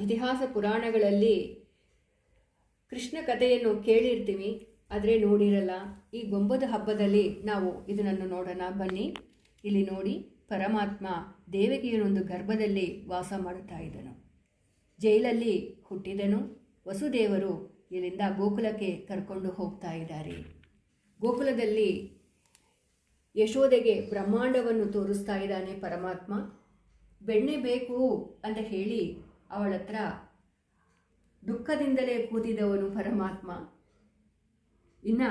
ಇತಿಹಾಸ ಪುರಾಣಗಳಲ್ಲಿ ಕೃಷ್ಣ ಕಥೆಯನ್ನು ಕೇಳಿರ್ತೀವಿ, ಆದರೆ ನೋಡಿರಲ್ಲ. ಈ ಗೊಂಬದ ಹಬ್ಬದಲ್ಲಿ ನಾವು ಇದನ್ನು ನೋಡೋಣ ಬನ್ನಿ. ಇಲ್ಲಿ ನೋಡಿ, ಪರಮಾತ್ಮ ದೇವಕಿಯನೊಂದು ಗರ್ಭದಲ್ಲಿ ವಾಸ ಮಾಡುತ್ತಾ ಇದ್ದನು. ಜೈಲಲ್ಲಿ ಹುಟ್ಟಿದನು. ವಸುದೇವರು ಇಲ್ಲಿಂದ ಗೋಕುಲಕ್ಕೆ ಕರ್ಕೊಂಡು ಹೋಗ್ತಾ ಇದ್ದಾರೆ. ಗೋಕುಲದಲ್ಲಿ ಯಶೋದೆಗೆ ಬ್ರಹ್ಮಾಂಡವನ್ನು ತೋರಿಸ್ತಾ ಇದ್ದಾನೆ ಪರಮಾತ್ಮ. ಬೆಣ್ಣೆ ಬೇಕು ಅಂತ ಹೇಳಿ ಅವಳ ಹತ್ರ ದುಃಖದಿಂದಲೇ ಕೂತಿದ್ದವನು ಪರಮಾತ್ಮ. ಇನ್ನು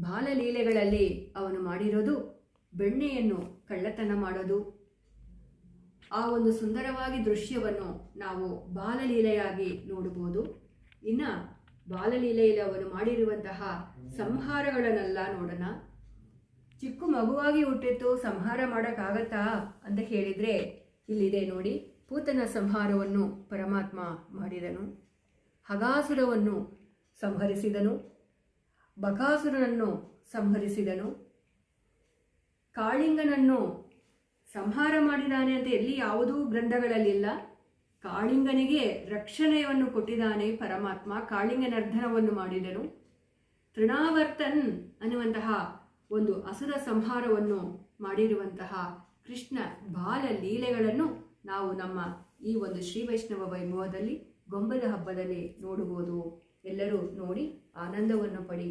ಬಾಲಲೀಲೆಗಳಲ್ಲಿ ಅವನು ಮಾಡಿರೋದು ಬೆಣ್ಣೆಯನ್ನು ಕಳ್ಳತನ ಮಾಡೋದು. ಆ ಒಂದು ಸುಂದರವಾಗಿ ದೃಶ್ಯವನ್ನು ನಾವು ಬಾಲಲೀಲೆಯಾಗಿ ನೋಡಬಹುದು. ಇನ್ನು ಬಾಲಲೀಲೆಯಲ್ಲಿ ಅವನು ಮಾಡಿರುವಂತಹ ಸಂಹಾರಗಳನ್ನೆಲ್ಲ ನೋಡೋಣ. ಚಿಕ್ಕ ಮಗುವಾಗಿ ಹುಟ್ಟಿತ್ತು, ಸಂಹಾರ ಮಾಡೋಕ್ಕಾಗತ್ತಾ ಅಂತ ಹೇಳಿದರೆ ಇಲ್ಲಿದೆ ನೋಡಿ. ಪೂತನ ಸಂಹಾರವನ್ನು ಪರಮಾತ್ಮ ಮಾಡಿದನು. ಹಗಾಸುರವನ್ನು ಸಂಹರಿಸಿದನು. ಬಕಾಸುರನನ್ನು ಸಂಹರಿಸಿದನು. ಕಾಳಿಂಗನನ್ನು ಸಂಹಾರ ಮಾಡಿದ್ದಾನೆ ಅಂತ ಎಲ್ಲಿ ಯಾವುದೂ ಗ್ರಂಥಗಳಲ್ಲಿಲ್ಲ. ಕಾಳಿಂಗನಿಗೆ ರಕ್ಷಣೆಯನ್ನು ಕೊಟ್ಟಿದ್ದಾನೆ ಪರಮಾತ್ಮ. ಕಾಳಿಂಗನರ್ಧನವನ್ನು ಮಾಡಿದನು. ತೃಣಾವರ್ತನ್ ಅನ್ನುವಂತಹ ಒಂದು ಅಸುರ ಸಂಹಾರವನ್ನು ಮಾಡಿರುವಂತಹ ಕೃಷ್ಣ ಬಾಲ ಲೀಲೆಗಳನ್ನು ನಾವು ನಮ್ಮ ಈ ಒಂದು ಶ್ರೀ ವೈಷ್ಣವ ವೈಭವದಲ್ಲಿ ಗೊಂಬದ ಹಬ್ಬದಲ್ಲಿ ನೋಡಬಹುದು. ಎಲ್ಲರೂ ನೋಡಿ ಆನಂದವನ್ನು ಪಡಿ.